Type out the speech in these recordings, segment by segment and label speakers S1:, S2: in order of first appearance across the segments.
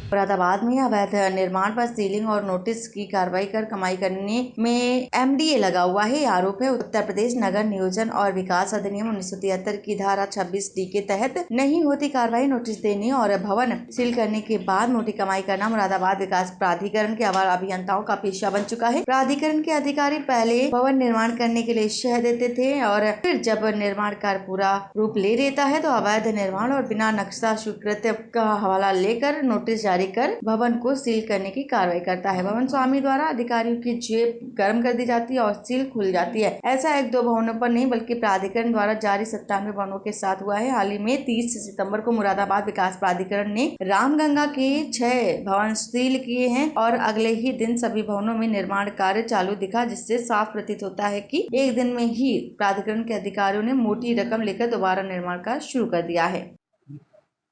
S1: मुरादाबाद में अवैध निर्माण पर सीलिंग और नोटिस की कार्रवाई कर कमाई करने में एमडीए लगा हुआ है। आरोप है उत्तर प्रदेश नगर नियोजन और विकास अधिनियम 1973 की धारा 26D के तहत नहीं होती कार्रवाई, नोटिस देने और भवन सील करने के बाद मोटी कमाई करना मुरादाबाद विकास प्राधिकरण के आवार अभियंताओं का पेशा बन चुका है। प्राधिकरण के अधिकारी पहले भवन निर्माण करने के लिए शह देते थे और फिर जब निर्माण कार्य पूरा रूप ले लेता है तो अवैध निर्माण और बिना नक्शा स्वीकृत का हवाला लेकर नोटिस जारी कर भवन को सील करने की कार्रवाई करता है। भवन स्वामी द्वारा अधिकारियों की जेब गर्म कर दी जाती है और सील खुल जाती है। ऐसा एक दो भवनों पर नहीं बल्कि प्राधिकरण द्वारा जारी 97 भवनों के साथ हुआ है। हाल ही में 30 सितंबर को मुरादाबाद विकास प्राधिकरण ने रामगंगा के 6 भवन सील किए हैं और अगले ही दिन सभी भवनों में निर्माण कार्य चालू दिखा, जिससे साफ प्रतीत होता है कि एक दिन में ही प्राधिकरण के अधिकारियों ने मोटी रकम लेकर दोबारा निर्माण कार्य शुरू कर दिया है।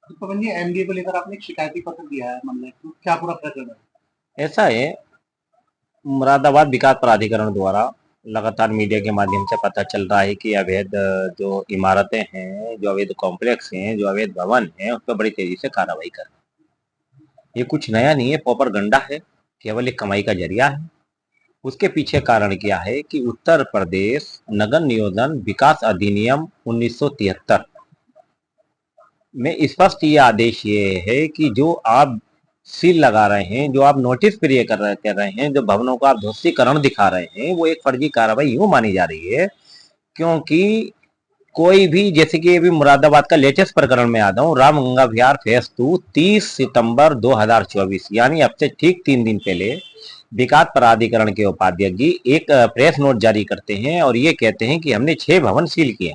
S2: तो पवन जी, एमडीए को लेकर आपने एक शिकायती पत्र दिया है, मतलब तो क्या पूरा प्रकरण है?
S3: ऐसा है, मुरादाबाद विकास प्राधिकरण द्वारा लगातार मीडिया के माध्यम से पता चल रहा है कि अवैध जो इमारतें हैं, जो अवैध कॉम्प्लेक्स हैं, जो अवैध भवन हैं, उस पर बड़ी तेजी से कार्रवाई कर। ये कुछ नया नहीं है, प्रोपेगेंडा है, केवल एक कमाई का जरिया है। उसके पीछे कारण क्या है कि उत्तर प्रदेश नगर नियोजन विकास अधिनियम 1973 में स्पष्ट ये आदेश ये है कि जो आप सील लगा रहे हैं, जो आप नोटिस प्रिय कर रहे हैं, जो भवनों का आप ध्वस्तीकरण दिखा रहे हैं, वो एक फर्जी कार्रवाई यूं मानी जा रही है क्योंकि कोई भी, जैसे कि अभी मुरादाबाद का लेटेस्ट प्रकरण में आता हूँ, रामगंगा विहार फेज 2 30 सितंबर 2024 यानी अब से ठीक 3 दिन पहले विकास प्राधिकरण के उपाध्यक्ष जी एक प्रेस नोट जारी करते हैं और ये कहते हैं कि हमने 6 भवन सील किए,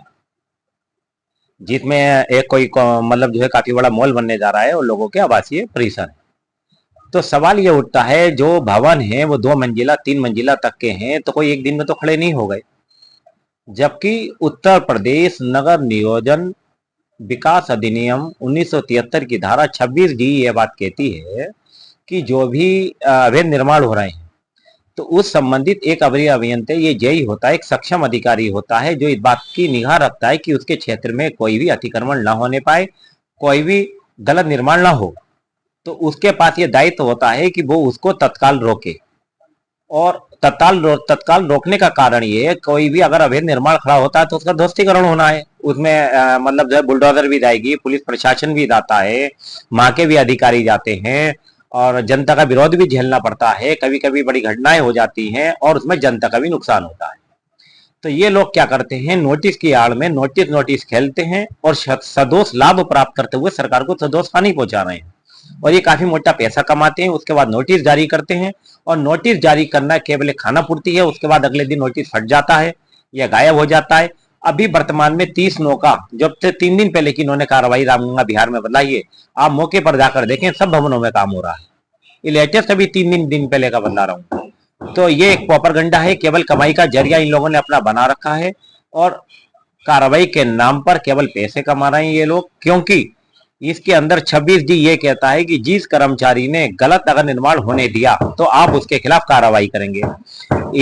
S3: जिसमें एक कोई मतलब जो है काफी बड़ा मॉल बनने जा रहा है और लोगों के आवासीय परिसर है। तो सवाल ये उठता है, जो भवन है वो 2 मंजिला 3 मंजिला तक के हैं, तो कोई एक दिन में तो खड़े नहीं हो गए, जबकि उत्तर प्रदेश नगर नियोजन विकास अधिनियम 1973 की धारा 26D ये बात कहती है कि जो भी अवैध निर्माण हो रहे हैं तो उस संबंधित एक वरीय अभियंता, ये जेई होता है, एक सक्षम अधिकारी होता है जो इस बात की निगाह रखता है कि उसके क्षेत्र में कोई भी अतिक्रमण न होने पाए, कोई भी गलत निर्माण न हो। तो उसके पास ये दायित्व होता है कि वो उसको तत्काल रोके, और तत्काल रोकने का कारण ये है, कोई भी अगर अवैध निर्माण खड़ा होता है तो उसका ध्वस्तीकरण होना है। उसमें मतलब जो है बुलडोजर भी जाएगी, पुलिस प्रशासन भी जाता है, वहां के भी अधिकारी जाते हैं और जनता का विरोध भी झेलना पड़ता है, कभी कभी बड़ी घटनाएं हो जाती हैं और उसमें जनता का भी नुकसान होता है। तो ये लोग क्या करते हैं, नोटिस की आड़ में नोटिस खेलते हैं और सदोष लाभ प्राप्त करते हुए सरकार को सदोष हानि पहुंचा रहे हैं और ये काफी मोटा पैसा कमाते हैं। उसके बाद नोटिस जारी करते हैं और नोटिस जारी करना केवल खाना पूर्ति है, उसके बाद अगले दिन नोटिस फट जाता है या गायब हो जाता है। अभी वर्तमान में 30 नौका, जब से 3 दिन पहले की इन्होंने कार्रवाई रामगंगा बिहार में बताई है, आप मौके पर जाकर देखें, सब भवनों में काम हो रहा है। ये लेटेस्ट अभी 3 दिन पहले का बता रहा हूँ। तो ये एक प्रोपेगेंडा है, केवल कमाई का जरिया इन लोगों ने अपना बना रखा है और कार्रवाई के नाम पर केवल पैसे कमा रहे हैं ये लोग, क्योंकि इसके अंदर 26D ये कहता है कि जिस कर्मचारी ने गलत अगर निर्माण होने दिया तो आप उसके खिलाफ कार्रवाई करेंगे।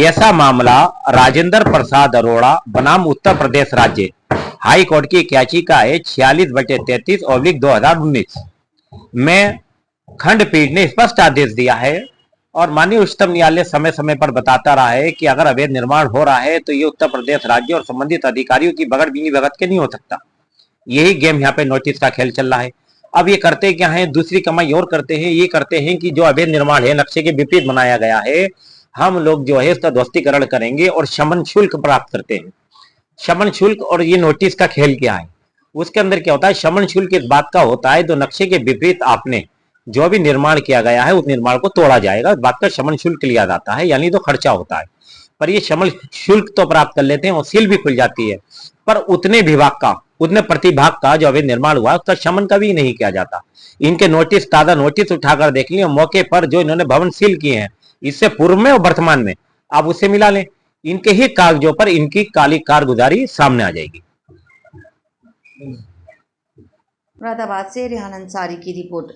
S3: ऐसा मामला राजेंद्र प्रसाद अरोड़ा बनाम उत्तर प्रदेश राज्य हाई कोर्ट की एक याचिका है 46/33/2019 में खंडपीठ ने स्पष्ट आदेश दिया है और माननीय उच्चतम न्यायालय समय समय पर बताता रहा है कि अगर अवैध निर्माण हो रहा है तो ये उत्तर प्रदेश राज्य और संबंधित अधिकारियों की बगड़ बीनी भगत के नहीं हो सकता। यही गेम यहाँ पे नोटिस का खेल चल रहा है। अब ये करते क्या है, दूसरी कमाई और करते हैं, ये करते हैं कि जो अवैध निर्माण है नक्शे के विपरीत बनाया गया है, हम लोग जो है इसका ध्वस्तीकरण करेंगे और शमन शुल्क प्राप्त करते हैं। शमन शुल्क और ये नोटिस का खेल क्या है, उसके अंदर क्या होता है, शमन शुल्क इस बात का होता है, जो नक्शे के विपरीत आपने जो भी निर्माण किया गया है उस निर्माण को तोड़ा जाएगा, इस बात का शमन शुल्क लिया जाता है, यानी तो खर्चा होता है। पर ये शमन शुल्क तो प्राप्त कर लेते हैं और सील भी खुल जाती है, पर उतने प्रतिभाग का जो अवैध निर्माण हुआ उसका शमन कभी नहीं किया जाता। इनके नोटिस, ताजा नोटिस उठाकर देख लिया, मौके पर जो इन्होंने भवन सील किए हैं इससे पूर्व में और वर्तमान में, आप उससे मिला लें, इनके ही कागजों पर इनकी काली कारगुजारी सामने आ जाएगी।
S1: मुरादाबाद से रेहान अंसारी की रिपोर्ट।